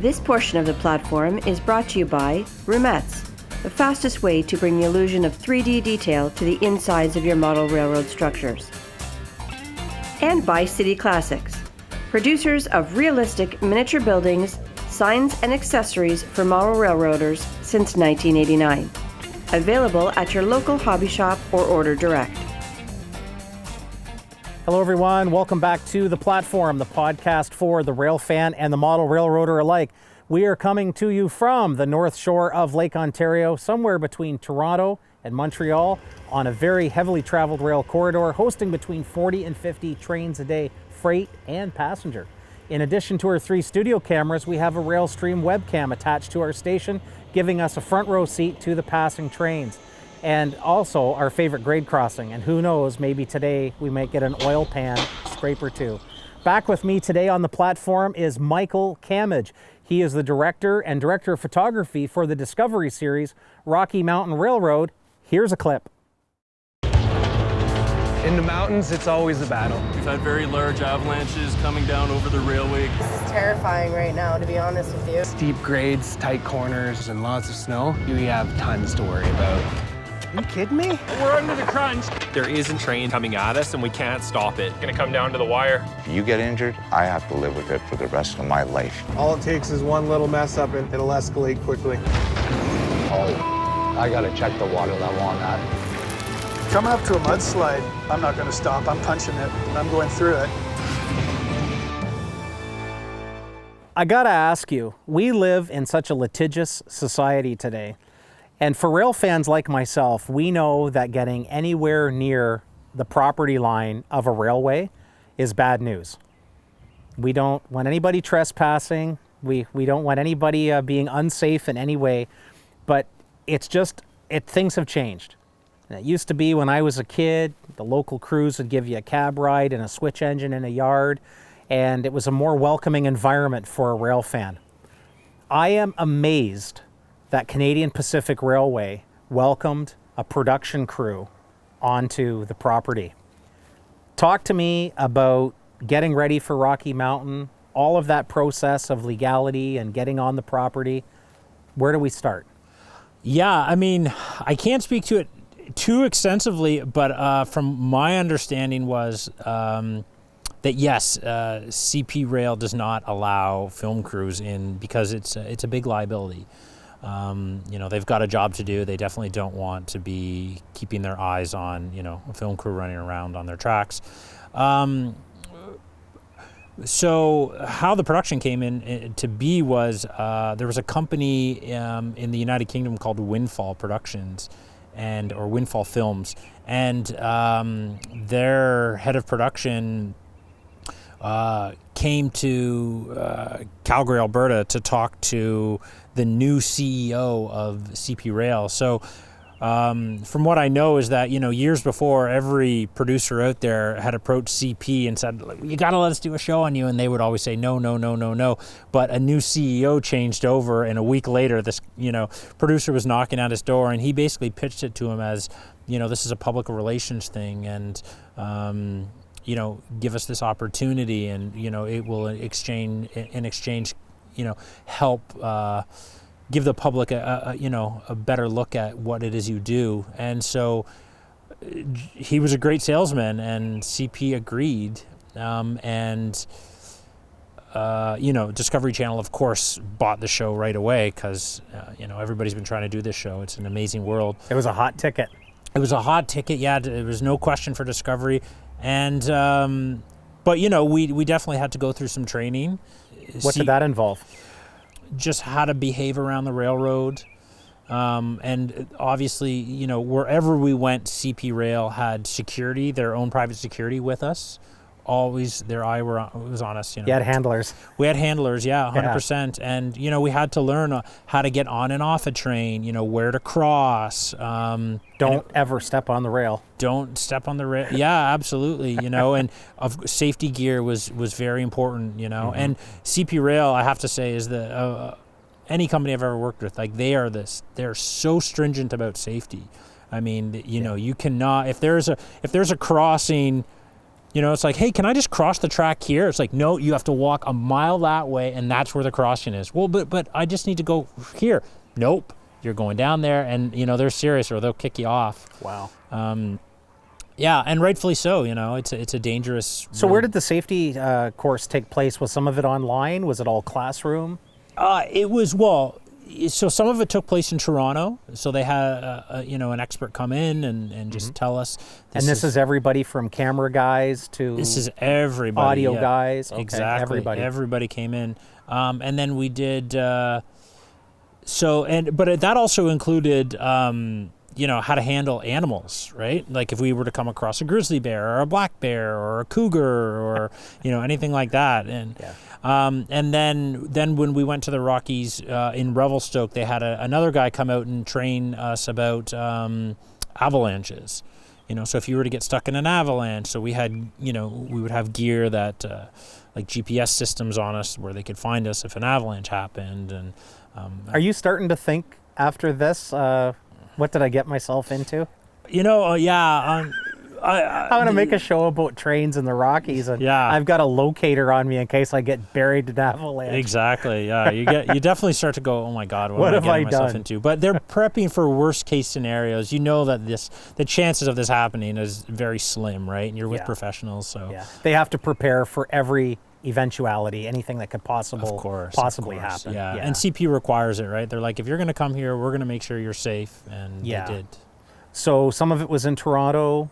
This portion of the platform is brought to you by Rumettes, the fastest way to bring the illusion of 3D detail to the insides of your model railroad structures. And by City Classics, producers of realistic miniature buildings, signs, and accessories for model railroaders since 1989. Available at your local hobby shop or order direct. Hello everyone, welcome back to The Platform, the podcast for the rail fan and the model railroader alike. We are coming to you from the North Shore of Lake Ontario, somewhere between Toronto and Montreal, on a very heavily traveled rail corridor, hosting between 40 and 50 trains a day, freight and passenger. In addition to our 3 studio cameras, we have a Railstream webcam attached to our station, giving us a front row seat to the passing trains. And also our favorite grade crossing, and who knows, maybe today we might get an oil pan scrape or two. Back with me today on the platform is Michael Cammidge. He is the director of photography for the Discovery series, Rocky Mountain Railroad. Here's a clip. In the mountains, it's always a battle. We've had very large avalanches coming down over the railway. This is terrifying right now, to be honest with you. Steep grades, tight corners, and lots of snow. We have tons to worry about. Are you kidding me? We're under the crunch. There is a train coming at us and we can't stop it. It's gonna come down to the wire. If you get injured, I have to live with it for the rest of my life. All it takes is one little mess up and it'll escalate quickly. Oh, I gotta check the water level on that. Coming up to a mudslide, I'm not gonna stop. I'm punching it and I'm going through it. I gotta ask you, we live in such a litigious society today. And for rail fans like myself, we know that getting anywhere near the property line of a railway is bad news. We don't want anybody trespassing. We don't want anybody being unsafe in any way. But things have changed. And it used to be when I was a kid, the local crews would give you a cab ride and a switch engine in a yard, and it was a more welcoming environment for a rail fan. I am amazed that Canadian Pacific Railway welcomed a production crew onto the property. Talk to me about getting ready for Rocky Mountain, all of that process of legality and getting on the property. Where do we start? Yeah, I mean, I can't speak to it too extensively, but from my understanding was that yes, CP Rail does not allow film crews in because it's a big liability. They've got a job to do. They definitely don't want to be keeping their eyes on, a film crew running around on their tracks. So how the production came in to be was there was a company in the United Kingdom called Windfall Productions or Windfall Films, and their head of production came to Calgary, Alberta to talk to the new CEO of CP Rail. So from what I know is that, years before, every producer out there had approached CP and said, you got to let us do a show on you. And they would always say, no. But a new CEO changed over, and a week later, this, producer was knocking at his door, and he basically pitched it to him as, this is a public relations thing, and, give us this opportunity, and, it will in exchange, help give the public a better look at what it is you do. And so he was a great salesman, and CP agreed. Discovery Channel, of course, bought the show right away because, everybody's been trying to do this show. It's an amazing world. It was a hot ticket. It was a hot ticket, yeah. There was no question for Discovery. And, but, we definitely had to go through some training. What did that involve? Just how to behave around the railroad. And obviously, wherever we went, CP Rail had security, their own private security with us. Always their eye was on us. You had handlers. We had handlers, yeah, 100%. Yeah. And, we had to learn how to get on and off a train, where to cross. Don't ever step on the rail. Don't step on the rail. Yeah, absolutely, and safety gear was very important, Mm-hmm. And CP Rail, I have to say, is any company I've ever worked with, they're so stringent about safety. I mean, you cannot, if there's a crossing It's like, hey, can I just cross the track here? It's like, no, you have to walk a mile that way, and that's where the crossing is. Well, but I just need to go here. Nope, you're going down there, and they're serious, or they'll kick you off. Wow. Yeah, and rightfully so. It's a dangerous. So where did the safety course take place? Was some of it online? Was it all classroom? It was So some of it took place in Toronto. So they had an expert come in and just tell us. This is everybody from camera guys to. This is everybody. Audio guys. Okay, exactly. Everybody came in, and then we did. But that also included. How to handle animals, right? Like if we were to come across a grizzly bear or a black bear or a cougar or, anything like that. And then when we went to the Rockies in Revelstoke, they had another guy come out and train us about avalanches. So if you were to get stuck in an avalanche, so we had, we would have gear that like GPS systems on us where they could find us if an avalanche happened. And are you starting to think after this, what did I get myself into? Yeah. I'm going to make a show about trains in the Rockies, and I've got a locator on me in case I get buried in an avalanche. Exactly. Yeah, you definitely start to go, oh my God, what am I getting myself into? But they're prepping for worst case scenarios. That the chances of this happening is very slim, right? And you're with professionals, so they have to prepare for every eventuality, anything that could possibly happen. Yeah. And CP requires it, right? They're like, if you're going to come here, we're going to make sure you're safe, and they did. So some of it was in Toronto,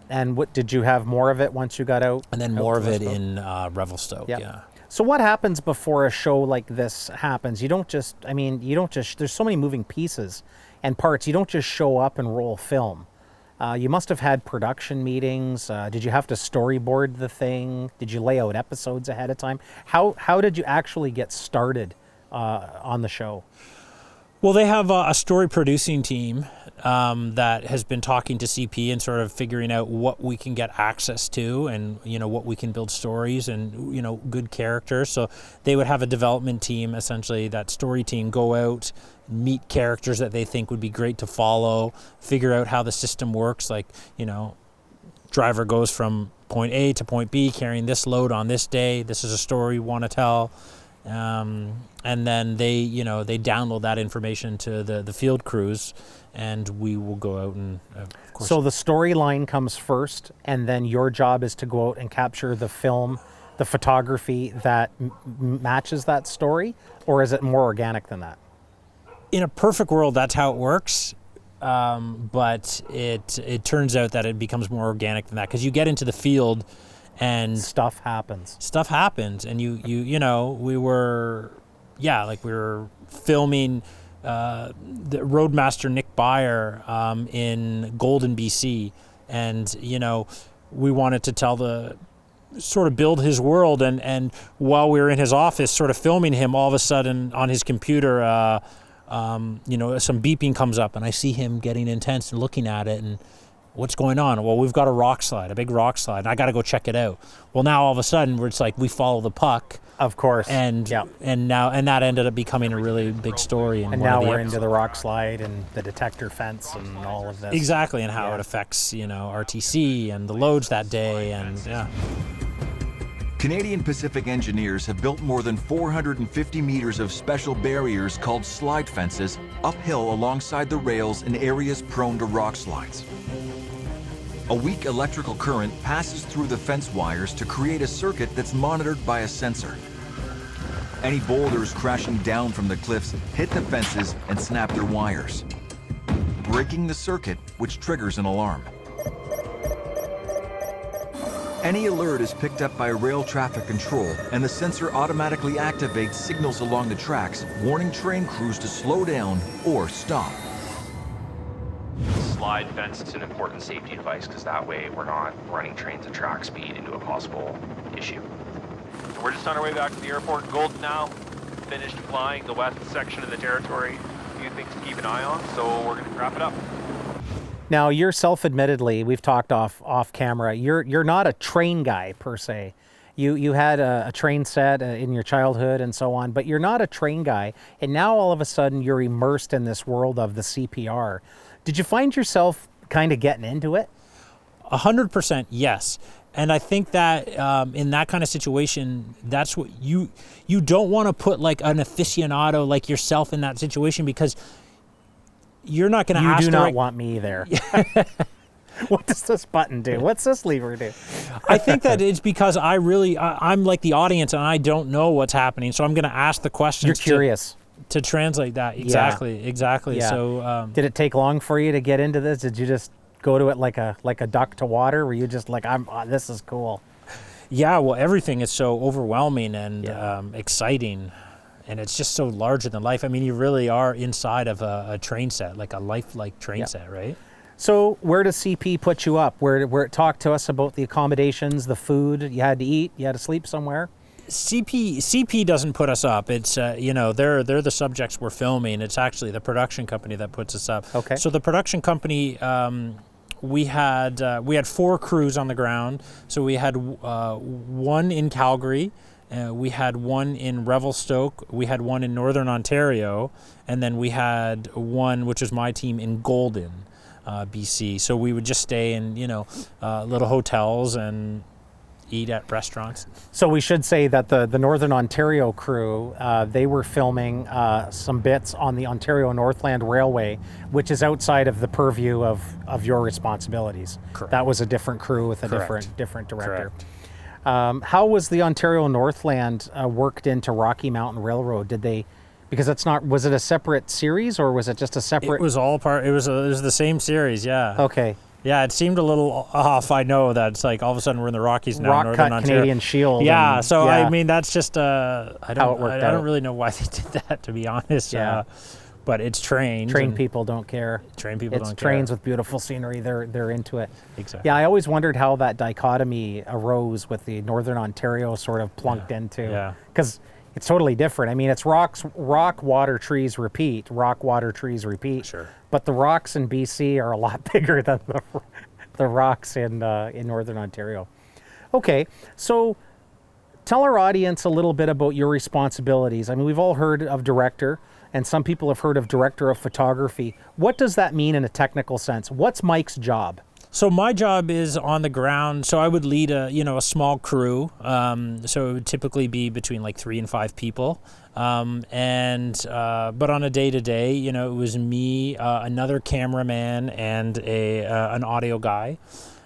and what did you have more of it onch you got out? And then more of it in Revelstoke. Yeah. So what happens before a show like this happens? You don't just there's so many moving pieces and parts. You don't just show up and roll film. You must have had production meetings. Did you have to storyboard the thing? Did you lay out episodes ahead of time? How did you actually get started on the show? Well, they have a story producing team that has been talking to CP and sort of figuring out what we can get access to and, what we can build stories and, good characters. So they would have a development team, essentially, that story team go out, meet characters that they think would be great to follow, figure out how the system works. Like, driver goes from point A to point B carrying this load on this day. This is a story we want to tell. And then they download that information to the field crews, and we will go out and, of course. So the storyline comes first, and then your job is to go out and capture the film, the photography that matches that story, or is it more organic than that? In a perfect world, that's how it works. But it turns out that it becomes more organic than that, because you get into the field and stuff happens. And we were filming the Roadmaster Nick Byer in Golden, BC, and we wanted to build his world, and while we were in his office sort of filming him, all of a sudden on his computer some beeping comes up, and I see him getting intense and looking at it, and what's going on? Well, we've got a big rock slide, and I got to go check it out. Well, now all of a sudden it's like we follow the puck. Of course. And that ended up becoming a really big story. And now we're into the rock slide and the detector fence and all of this. Exactly, and how it affects, RTC and the loads that day, and Canadian Pacific engineers have built more than 450 meters of special barriers called slide fences uphill alongside the rails in areas prone to rock slides. A weak electrical current passes through the fence wires to create a circuit that's monitored by a sensor. Any boulders crashing down from the cliffs hit the fences and snap their wires, breaking the circuit, which triggers an alarm. Any alert is picked up by rail traffic control, and the sensor automatically activates signals along the tracks, warning train crews to slow down or stop. Slide fence is an important safety device because that way we're not running trains at track speed into a possible issue. So we're just on our way back to the airport in Golden now. Finished flying the west section of the territory. A few things to keep an eye on, so we're going to wrap it up. Now, you're self-admittedly, we've talked off camera, you're not a train guy per se. You had a train set in your childhood and so on, but you're not a train guy, and now all of a sudden you're immersed in this world of the CPR. Did you find yourself kind of getting into it? 100% yes. And I think that in that kind of situation, that's what you don't want to put like an aficionado like yourself in that situation, because you're not going to ask. You do not want me there. What does this button do? What's this lever do? I think that it's because I'm like the audience and I don't know what's happening. So I'm going to ask the questions. You're curious. To translate that. Exactly. Yeah. So did it take long for you to get into this? Did you just go to it like a duck to water? Were you just like, this is cool? Yeah, well, everything is so overwhelming and exciting, and it's just so larger than life. I mean, you really are inside of a train set, like a lifelike train set, right? So where does CP put you up? Where talk to us about the accommodations, the food you had to eat, you had to sleep somewhere? CP doesn't put us up. It's they're the subjects we're filming. It's actually the production company that puts us up. Okay. So the production company, we had 4 crews on the ground. So we had one in Calgary, we had one in Revelstoke, we had one in Northern Ontario, and then we had one, which was my team, in Golden, BC. So we would just stay in little hotels and eat at restaurants. So we should say that the Northern Ontario crew, they were filming some bits on the Ontario Northland Railway, which is outside of the purview of your responsibilities. Correct. That was a different crew with a Correct. different director. Correct. How was the Ontario Northland worked into Rocky Mountain Railroad? Did they, because it's not, was it a separate series or was it just a separate? It was all part, it was the same series, yeah. Okay. Yeah, it seemed a little off. I know that it's like all of a sudden we're in the Rockies now, Northern Rock-cut Ontario. Canadian Shield. Yeah, I mean that's just I don't really know why they did that, to be honest. Yeah. But it's trains. Train people don't care. Train people don't care. It's trains with beautiful scenery. They're into it. Exactly. Yeah, I always wondered how that dichotomy arose with the Northern Ontario sort of plunked into. Yeah. Because it's totally different. I mean, it's rock, water, trees, repeat. Rock, water, trees, repeat. Sure. But the rocks in BC are a lot bigger than the rocks in Northern Ontario. Okay, so tell our audience a little bit about your responsibilities. I mean, we've all heard of director, and some people have heard of director of photography. What does that mean in a technical sense? What's Mike's job? So my job is on the ground. So I would lead a small crew. So it would typically be between like 3 and 5 people. But on a day-to-day, it was me, another cameraman, and an audio guy,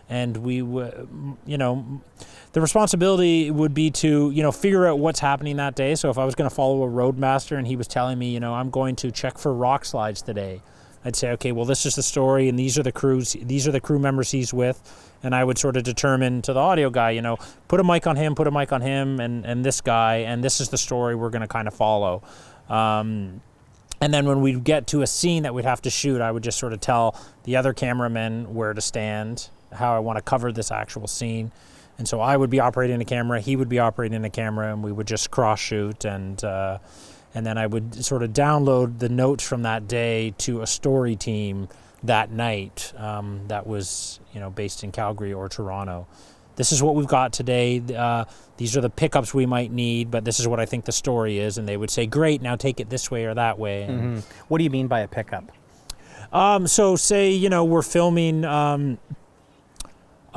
and we would, the responsibility would be to figure out what's happening that day. So if I was going to follow a roadmaster and he was telling me, I'm going to check for rock slides today, I'd say, okay, well, this is the story, and these are the crew members he's with, and I would sort of determine to the audio guy, put a mic on him, and this guy, and this is the story we're going to kind of follow. And then when we get to a scene that we'd have to shoot, I would just sort of tell the other cameramen where to stand, how I want to cover this actual scene. And so I would be operating a camera, he would be operating a camera, and we would just cross shoot, and then I would sort of download the notes from that day to a story team that night that was, based in Calgary or Toronto. This is what we've got today. These are the pickups we might need, but this is what I think the story is. And they would say, great, now take it this way or that way. Mm-hmm. What do you mean by a pickup? So say, we're filming a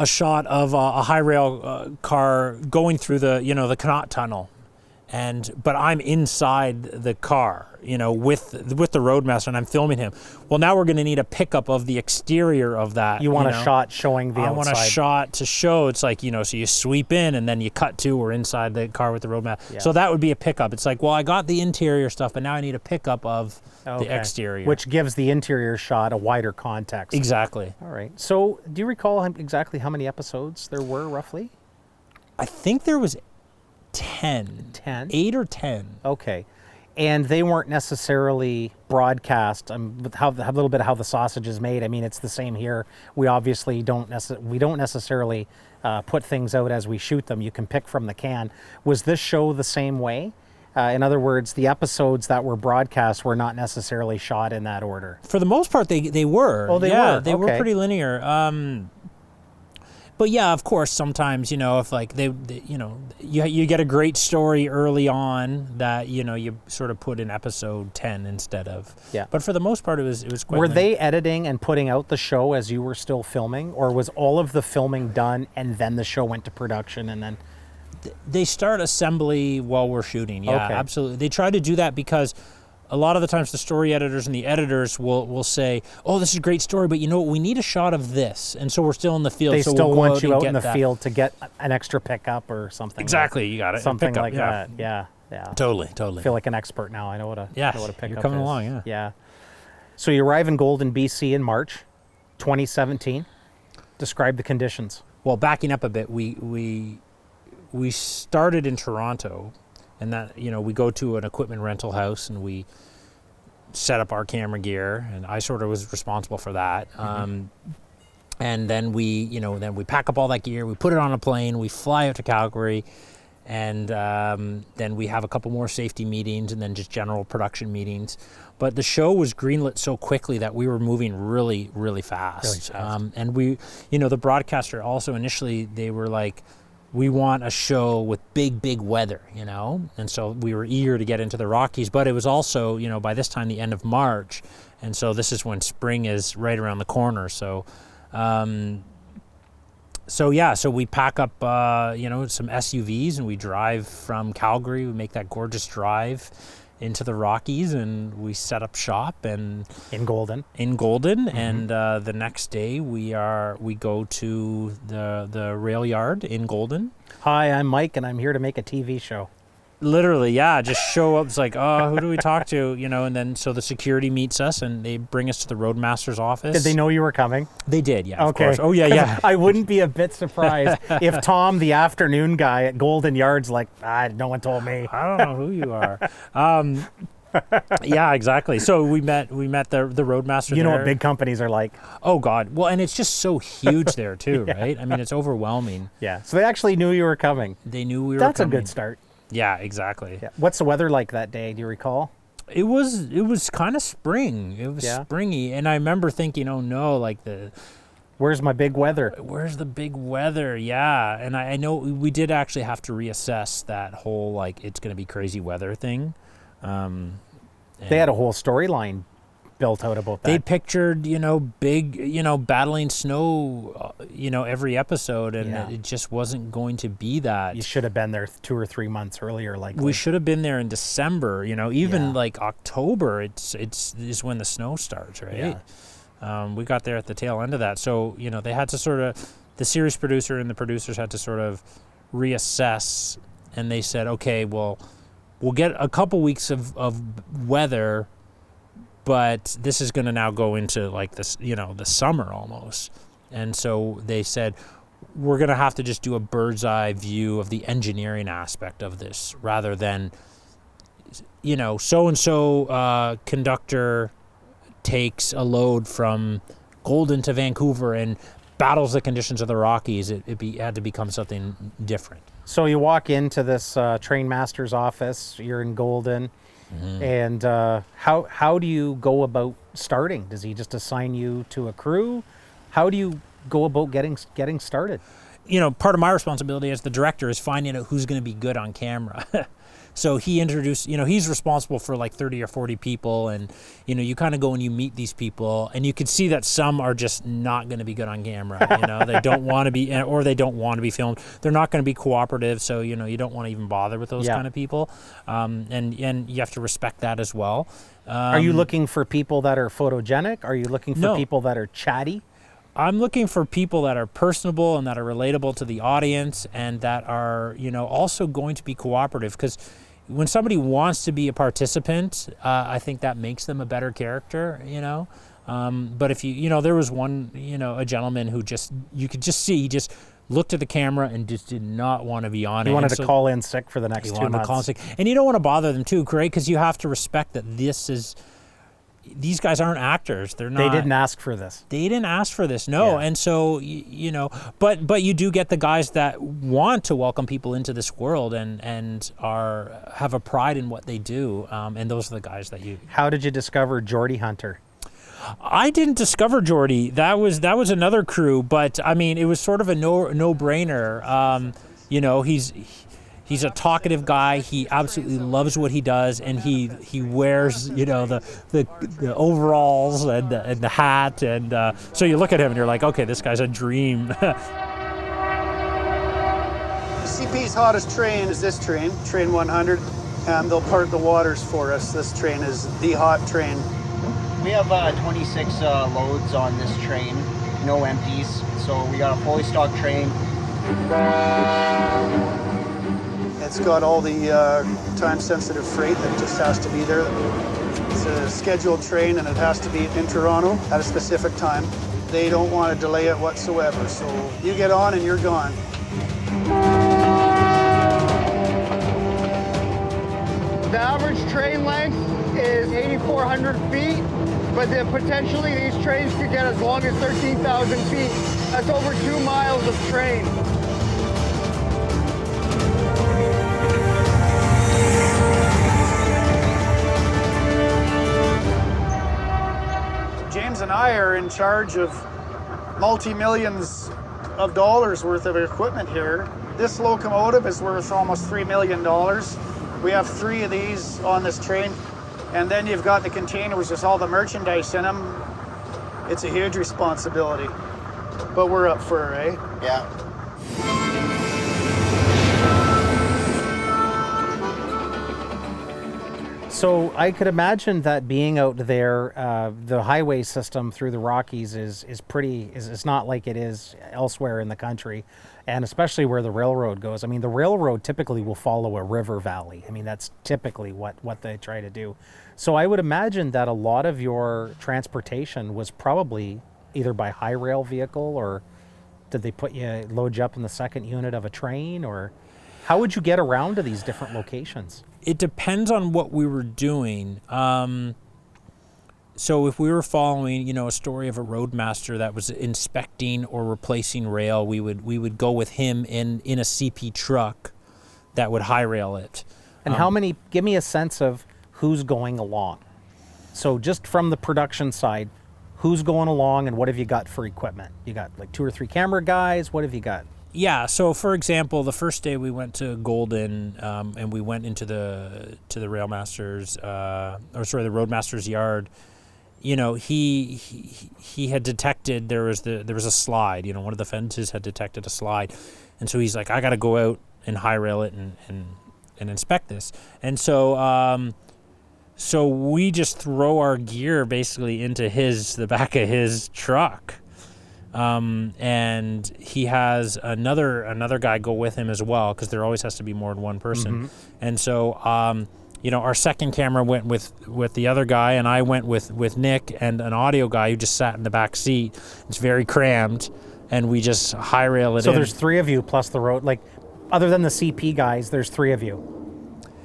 shot of a high rail car going through the Connaught Tunnel. But I'm inside the car, with the roadmaster, and I'm filming him. Well, now we're going to need a pickup of the exterior of that. You want a shot showing the outside. I want a shot to show. It's like, so you sweep in and then you cut to, we're inside the car with the roadmaster. Yeah. So that would be a pickup. It's like, well, I got the interior stuff, but now I need a pickup of the exterior. Which gives the interior shot a wider context. Exactly. All right. So do you recall exactly how many episodes there were, roughly? I think there was 10. 8 or 10. Okay. And they weren't necessarily broadcast. With a little bit of how the sausage is made. I mean, it's the same here. We obviously don't necessarily put things out as we shoot them. You can pick from the can. Was this show the same way? In other words, the episodes that were broadcast were not necessarily shot in that order. For the most part, they were. Oh, they were. They were pretty linear. But yeah, of course, sometimes, you know, if like they you know, you get a great story early on that, you know, you sort of put in episode 10 instead of. Yeah. But for the most part, it was quite. Were they editing and putting out the show as you were still filming, or was all of the filming done and then the show went to production and then? They start assembly while we're shooting. Yeah, Okay. absolutely. They try to do that because a lot of the times the story editors and the editors will say, "Oh, this is a great story, but you know what? We need a shot of this," and so we're still in the field. They so still we'll go want you and out get in the that. field to get an extra pickup or something. Exactly, you got it. Something Pickup, like yeah. that. Yeah. Totally. I feel like an expert now. I know what a Yes, know what a pickup you're coming is. along, yeah. Yeah. So you arrive in Golden, BC in March 2017. Describe the conditions. Well, backing up a bit, we started in Toronto, and that, you know, we go to an equipment rental house and we set up our camera gear, and I sort of was responsible for that. And then we pack up all that gear, we put it on a plane, we fly out to Calgary, and then we have a couple more safety meetings and then just general production meetings. But the show was greenlit so quickly that we were moving really, really fast. And we, you know, the broadcaster also initially, they were like, we want a show with big weather, you know? And so we were eager to get into the Rockies, but it was also, you know, by this time, the end of March. And so this is when spring is right around the corner. So, so we pack up, you know, some SUVs and we drive from Calgary. We make that gorgeous drive into the Rockies, and we set up shop and in Golden. And the next day we go to the rail yard in Golden. Hi, I'm Mike, and I'm here to make a TV show. Literally, yeah, just show up. It's like, oh, who do we talk to? You know, and then so the security meets us and they bring us to the roadmaster's office. Did they know you were coming? They did, yeah. Okay. Of course. Oh yeah. I wouldn't be a bit surprised if Tom, the afternoon guy at Golden Yard's like, no one told me. I don't know who you are. Yeah, exactly. So we met the roadmaster. You know what big companies are like. Oh God. Well, and it's just so huge there too, right? I mean, it's overwhelming. Yeah. So they actually knew you were coming. They knew we were That's coming. a good start. Yeah, exactly. Yeah. What's the weather like that day? Do you recall? It was kind of spring. It was springy, and I remember thinking, oh no, like where's my big weather? Where's the big weather? Yeah, and I know we did actually have to reassess that whole like it's going to be crazy weather thing. They had a whole storyline built out about that. They pictured, you know, big, you know, battling snow, you know, every episode, and it just wasn't going to be that. You should have been there 2 or 3 months earlier, likely. We should have been there in December, you know, even like October. It's when the snow starts, right? Yeah. We got there at the tail end of that, so you know they had to sort of, the series producer and the producers had to sort of reassess, and they said, okay, well, we'll get a couple weeks of weather. But this is going to now go into like this, you know, the summer almost. And so they said, we're going to have to just do a bird's eye view of the engineering aspect of this rather than, you know, so-and-so conductor takes a load from Golden to Vancouver and battles the conditions of the Rockies. It had to become something different. So you walk into this train master's office, you're in Golden. And how do you go about starting? Does he just assign you to a crew? How do you go about getting started? You know, part of my responsibility as the director is finding out who's going to be good on camera. So he introduced, you know, he's responsible for like 30 or 40 people, and you know, you kind of go and you meet these people, and you can see that some are just not going to be good on camera. You know, they don't want to be, or they don't want to be filmed. They're not going to be cooperative, so you know, you don't want to even bother with those kind of people, and you have to respect that as well. Are you looking for people that are photogenic? Are you looking for people that are chatty? I'm looking for people that are personable and that are relatable to the audience, and that are, you know, also going to be cooperative, because when somebody wants to be a participant, I think that makes them a better character, you know. But if you know, there was one, you know, a gentleman who just, you could just see, he just looked at the camera and just did not want to be on it. He wanted to call in sick for the next 2 months. He wanted to call in sick. And you don't want to bother them too, right? Because you have to respect that these guys aren't actors. They're not. They didn't ask for this. They didn't ask for this, no. And so, you know, but you do get the guys that want to welcome people into this world and have a pride in what they do, and those are the guys that you. How did you discover Geordie Hunter? I didn't discover Jordy. That was another crew, but I mean, it was sort of a no-brainer. You know, he's a talkative guy. He absolutely loves what he does, and he wears, you know, the overalls and the hat, and so you look at him and you're like, okay, this guy's a dream. The CP's hottest train is this train, Train 100, and they'll part the waters for us. This train is the hot train. We have 26 loads on this train, no empties, so we got a fully stocked train. It's got all the time-sensitive freight that just has to be there. It's a scheduled train and it has to be in Toronto at a specific time. They don't want to delay it whatsoever, so you get on and you're gone. The average train length is 8,400 feet, but then potentially these trains could get as long as 13,000 feet. That's over 2 miles of train. James and I are in charge of multi-millions of dollars worth of equipment here. This locomotive is worth almost $3 million. We have 3 of these on this train. And then you've got the containers with all the merchandise in them. It's a huge responsibility. But we're up for it, eh? Yeah. So I could imagine that being out there, the highway system through the Rockies is not like it is elsewhere in the country, and especially where the railroad goes. I mean, the railroad typically will follow a river valley. I mean, that's typically what they try to do. So I would imagine that a lot of your transportation was probably either by high rail vehicle, or did they load you up in the second unit of a train, or how would you get around to these different locations? It depends on what we were doing. So if we were following, you know, a story of a roadmaster that was inspecting or replacing rail, we would go with him in a CP truck that would high rail it. And give me a sense of who's going along. So just from the production side, who's going along and what have you got for equipment? You got like 2 or 3 camera guys, what have you got? Yeah, so for example, the first day we went to Golden, and we went into the railmaster's, the roadmaster's yard. You know, he had detected there was a slide. You know, one of the fences had detected a slide, and so he's like, I got to go out and high rail it and inspect this. And so so we just throw our gear basically into the back of his truck. And he has another guy go with him as well, because there always has to be more than one person. Mm-hmm. And so, you know, our second camera went with the other guy, and I went with Nick and an audio guy who just sat in the back seat. It's very crammed, and we just high rail it in. So there's 3 of you plus the road, like, other than the CP guys, there's 3 of you.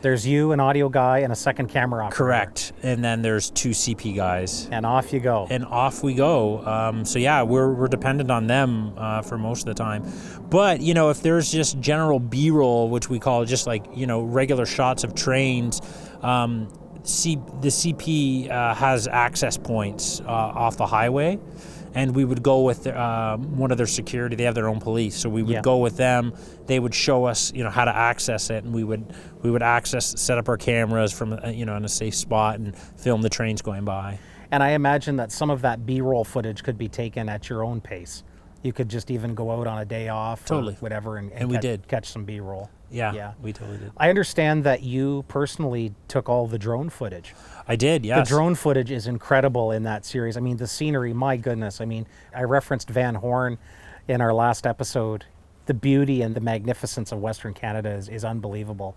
There's you, an audio guy, and a second camera operator. Correct. And then there's 2 CP guys. And off you go. And off we go. So yeah, we're dependent on them for most of the time. But, you know, if there's just general B-roll, which we call just like, you know, regular shots of trains, the CP has access points off the highway. And we would go with one of their security. They have their own police, so we would go with them. They would show us, you know, how to access it, and we would set up our cameras from, you know, in a safe spot and film the trains going by. And I imagine that some of that B-roll footage could be taken at your own pace. You could just even go out on a day off, totally, or whatever, and we did catch some B-roll. Yeah, we totally did. I understand that you personally took all the drone footage. I did, yes. The drone footage is incredible in that series. I mean, the scenery, my goodness. I mean, I referenced Van Horn in our last episode. The beauty and the magnificence of Western Canada is unbelievable.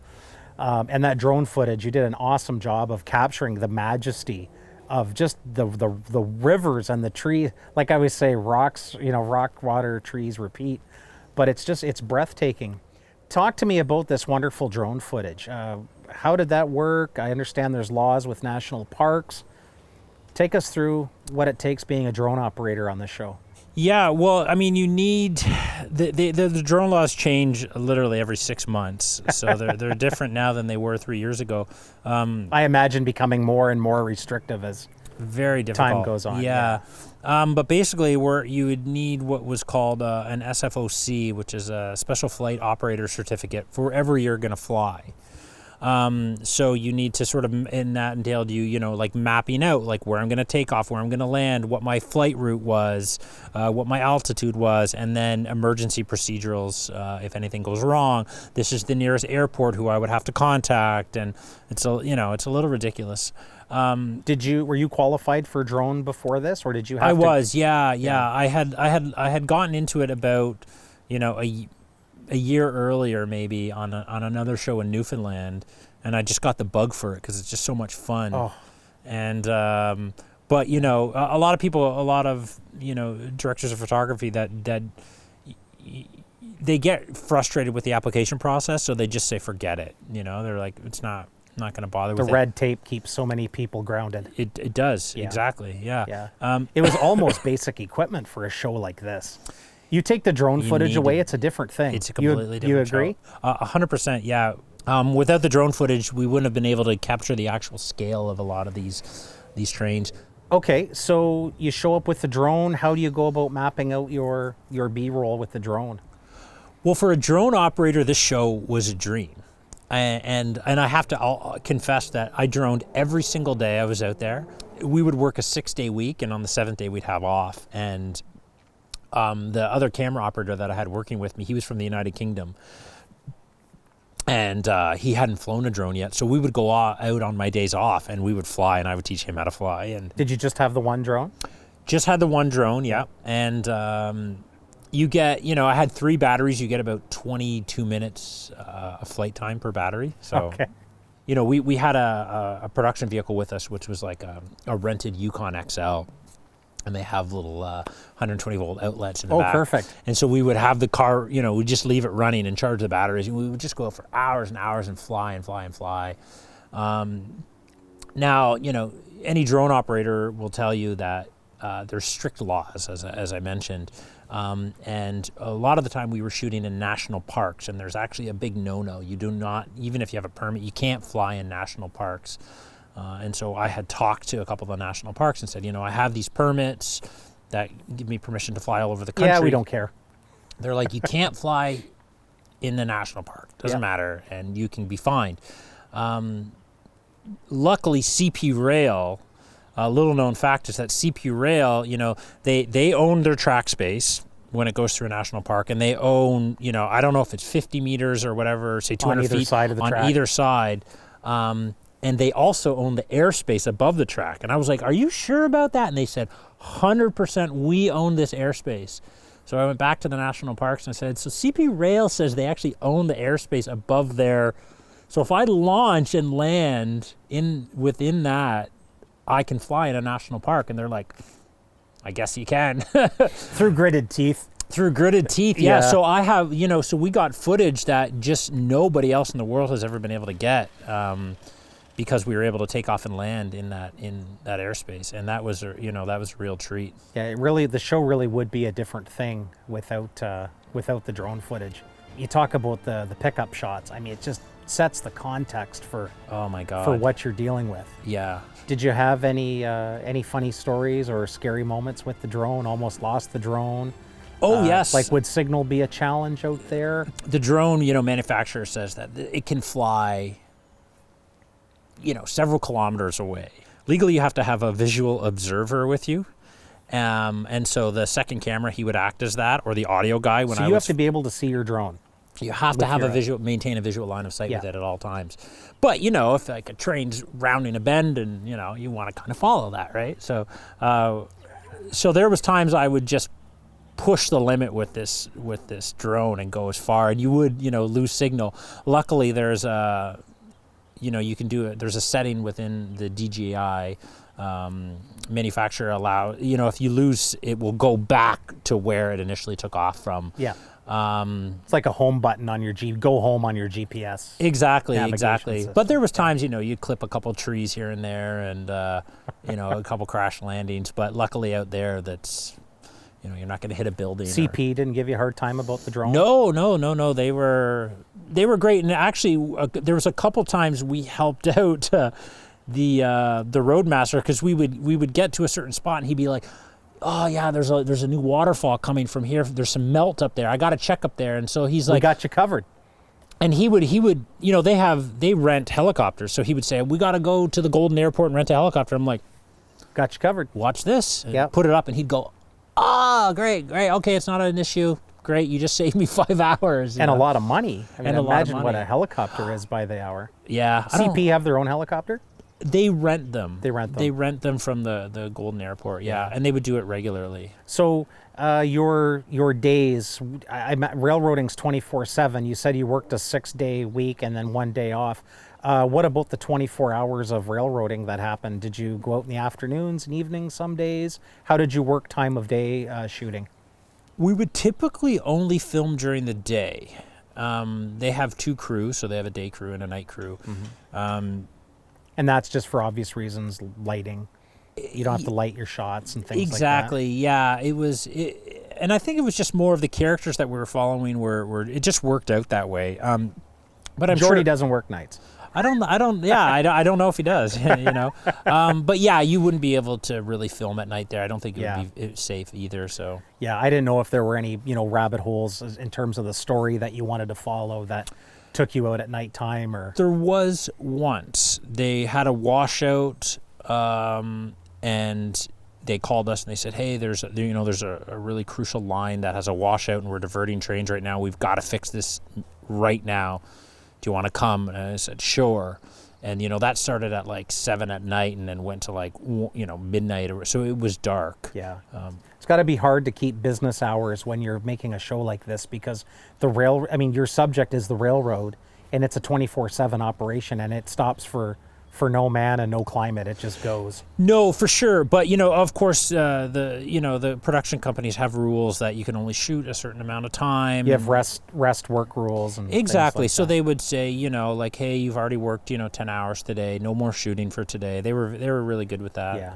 And that drone footage, you did an awesome job of capturing the majesty of just the rivers and the trees. Like I always say, rocks, you know, rock, water, trees repeat. But it's breathtaking. Talk to me about this wonderful drone footage. How did that work? I understand there's laws with national parks. Take us through what it takes being a drone operator on this show. Yeah, well, I mean, you need the drone laws change literally every 6 months, so they're different now than they were 3 years ago. I imagine becoming more and more restrictive as Very difficult. time goes on. Yeah. But basically, you would need what was called an SFOC, which is a Special Flight Operator Certificate for wherever you're going to fly. So you need to sort of, and that entailed like mapping out like where I'm going to take off, where I'm going to land, what my flight route was, what my altitude was, and then emergency procedurals if anything goes wrong. This is the nearest airport who I would have to contact, and it's a little ridiculous. Were you qualified for drone before this, or did you have I to? was, yeah. I had gotten into it about, a year earlier maybe on another show in Newfoundland, and I just got the bug for it because it's just so much fun. Oh. And but a lot of people, directors of photography that they get frustrated with the application process, so they just say forget it. They're like, it's not going to bother with it. The red tape keeps so many people grounded. It does, exactly, yeah. It was almost basic equipment for a show like this. You take the drone footage away, it's a different thing. It's a completely different You agree? 100%, yeah. Without the drone footage, we wouldn't have been able to capture the actual scale of a lot of these trains. Okay, so you show up with the drone. How do you go about mapping out your B-roll with the drone? Well, for a drone operator, this show was a dream. And I'll confess that I droned every single day I was out there. We would work a 6-day week, and on the 7th day we'd have off. And the other camera operator that I had working with me, he was from the United Kingdom, and he hadn't flown a drone yet. So we would go out on my days off, and we would fly, and I would teach him how to fly. And did you just have the one drone? Just had the one drone, yeah. And you get, I had 3 batteries. You get about 22 minutes of flight time per battery. So, okay. We had a production vehicle with us, which was like a rented Yukon XL. And they have little 120 volt outlets in the back. Oh, perfect. And so we would have the car, we'd just leave it running and charge the batteries. And we would just go for hours and hours and fly and fly and fly. Now, any drone operator will tell you that there's strict laws, as I mentioned. And a lot of the time we were shooting in national parks, and there's actually a big no-no. You do not, even if you have a permit, you can't fly in national parks. And so I had talked to a couple of the national parks and said, I have these permits that give me permission to fly all over the country. Yeah, we don't care. They're like, you can't fly in the national park. Doesn't matter, and you can be fined. Luckily, CP Rail, a little known fact is that CP Rail, they own their track space when it goes through a national park, and they own, I don't know if it's 50 meters or whatever, say 200 feet side of the track. On either side. And they also own the airspace above the track. And I was like, are you sure about that? And they said, 100% we own this airspace. So I went back to the national parks and I said, so CP Rail says they actually own the airspace above there. So if I launch and land within that, I can fly in a national park. And they're like, I guess you can. Through gritted teeth. Through gritted teeth, yeah. So I have, so we got footage that just nobody else in the world has ever been able to get. Because we were able to take off and land in that airspace, and that was a real treat. Yeah, the show really would be a different thing without the drone footage. You talk about the pickup shots. I mean, it just sets the context for for what you're dealing with. Yeah. Did you have any funny stories or scary moments with the drone? Almost lost the drone. Oh yes. Like, would signal be a challenge out there? The drone, manufacturer says that it can fly several kilometers away. Legally, you have to have a visual observer with you. And so the second camera, he would act as that, or the audio guy. So you have to be able to see your drone. You have to have maintain a visual line of sight with it at all times. But, if like a train's rounding a bend and, you want to kind of follow that, right? So there was times I would just push the limit with this drone and go as far, and you would, lose signal. Luckily, there's you can do it. There's a setting within the DJI manufacturer if you lose, it will go back to where it initially took off from. Yeah. It's like a home button on your go home on your GPS. Exactly. System. But there was times, you'd clip a couple trees here and there and, a couple crash landings. But luckily out there, that's, you're not going to hit a building. CP didn't give you a hard time about the drone? No. They were great. And actually, there was a couple times we helped out roadmaster, because we would get to a certain spot and he'd be like, oh yeah, there's a new waterfall coming from here. There's some melt up there. I got to check up there. And so he's like, we got you covered. And he would, you know, they rent helicopters. So he would say, we got to go to the Golden Airport and rent a helicopter. I'm like, got you covered. Watch this. Yeah. Put it up, and he'd go, great. Okay, it's not an issue. Great, you just saved me 5 hours. And a lot of money. I mean, imagine what a helicopter is by the hour. Yeah. CP have their own helicopter? They rent them. They rent them. They rent them from the Golden Airport, yeah. And they would do it regularly. So your days, railroading's 24/7. You said you worked a 6-day week and then 1 day off. What about the 24 hours of railroading that happened? Did you go out in the afternoons and evenings some days? How did you work time of day shooting? We would typically only film during the day. They have 2 crews, so they have a day crew and a night crew. Mm-hmm. And that's just for obvious reasons, lighting. You don't have to light your shots and things like that. Exactly, yeah. And I think it was just more of the characters that we were following were it just worked out that way. But I'm Jordy sure doesn't work nights. I don't know if he does, you know. But yeah, you wouldn't be able to really film at night there. I don't think it would be safe either, so. Yeah, I didn't know if there were any, you know, rabbit holes in terms of the story that you wanted to follow that took you out at nighttime or. There was once. They had a washout, and they called us and they said, hey, there's a really crucial line that has a washout and we're diverting trains right now. We've got to fix this right now. Do you want to come? And I said, sure. And, you know, that started at like 7 at night and then went to like, you know, midnight. So it was dark. Yeah. It's got to be hard to keep business hours when you're making a show like this because your subject is the railroad and it's a 24/7 operation and it stops for no man and no climate. It just goes. No, for sure. But, you know, of course, the production companies have rules that you can only shoot a certain amount of time. You have rest work rules. And exactly. Like so that. They would say, you know, like, hey, you've already worked, 10 hours today. No more shooting for today. They were really good with that. Yeah.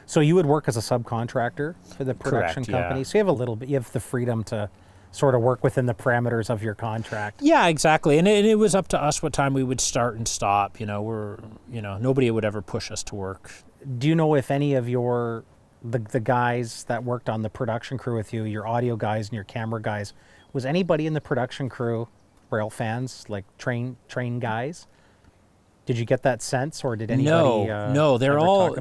So you would work as a subcontractor for the production Correct, company. yeah. So you have the freedom to sort of work within the parameters of your contract. Yeah, exactly. And it was up to us what time we would start and stop. Nobody would ever push us to work. Do you know if any of the guys that worked on the production crew with you, your audio guys and your camera guys, was anybody in the production crew rail fans, like train guys? Did you get that sense, or did anybody? No, they're all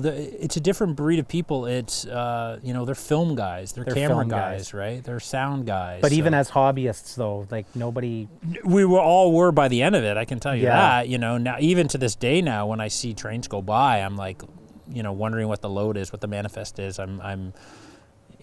it's a different breed of people. It's they're film guys, they're camera guys, right? They're sound guys. But even as hobbyists, though, like nobody. We were by the end of it. I can tell you that. Now even to this day, now when I see trains go by, I'm like, wondering what the load is, what the manifest is. I'm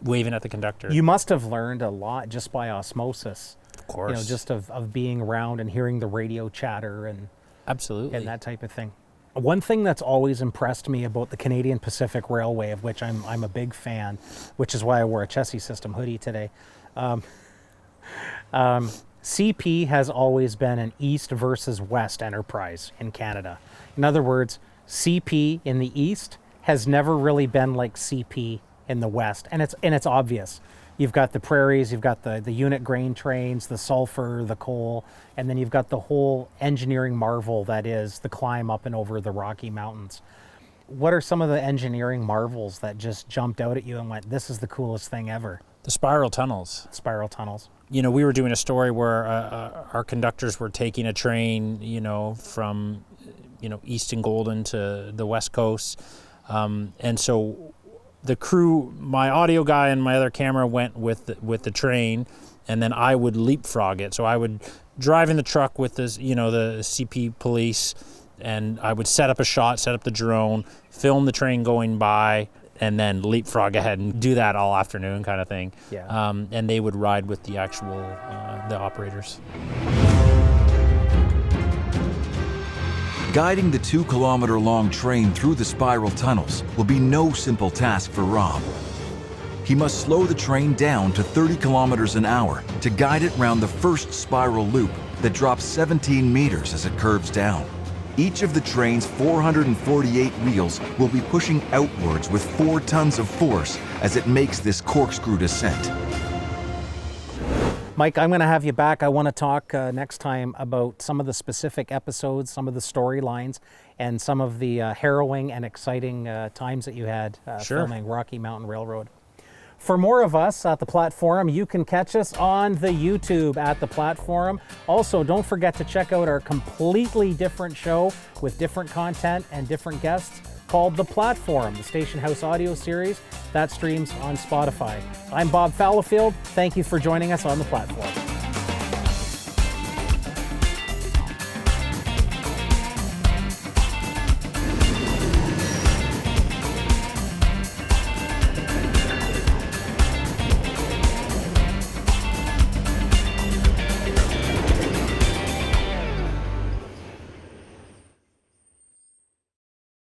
waving at the conductor. You must have learned a lot just by osmosis. Of course. Just of being around and hearing the radio chatter and. Absolutely. And that type of thing. One thing that's always impressed me about the Canadian Pacific Railway, of which I'm a big fan, which is why I wore a Chessie System hoodie today. CP has always been an east versus west enterprise in Canada. In other words, CP in the east has never really been like CP in the west, and it's obvious. You've got the prairies, you've got the unit grain trains, the sulfur, the coal, and then you've got the whole engineering marvel that is the climb up and over the Rocky Mountains. What are some of the engineering marvels that just jumped out at you and went, this is the coolest thing ever? The spiral tunnels. Spiral tunnels. We were doing a story where our conductors were taking a train, from, East and Golden to the West Coast. And so the crew, my audio guy and my other camera went with the train, and then I would leapfrog it. So I would drive in the truck with this, the CP police, and I would set up a shot, set up the drone, film the train going by, and then leapfrog ahead and do that all afternoon kind of thing. Yeah. And they would ride with the actual, the operators. Guiding the 2-kilometer-long train through the spiral tunnels will be no simple task for Rob. He must slow the train down to 30 kilometers an hour to guide it round the first spiral loop that drops 17 meters as it curves down. Each of the train's 448 wheels will be pushing outwards with 4 tons of force as it makes this corkscrew descent. Mike, I'm going to have you back. I want to talk next time about some of the specific episodes, some of the storylines, and some of the harrowing and exciting times that you had filming Rocky Mountain Railroad. For more of us at the Platforum, you can catch us on the YouTube at the Platforum. Also, don't forget to check out our completely different show with different content and different guests called The Platforum, the Station House audio series that streams on Spotify. I'm Bob Fallowfield. Thank you for joining us on the Platform.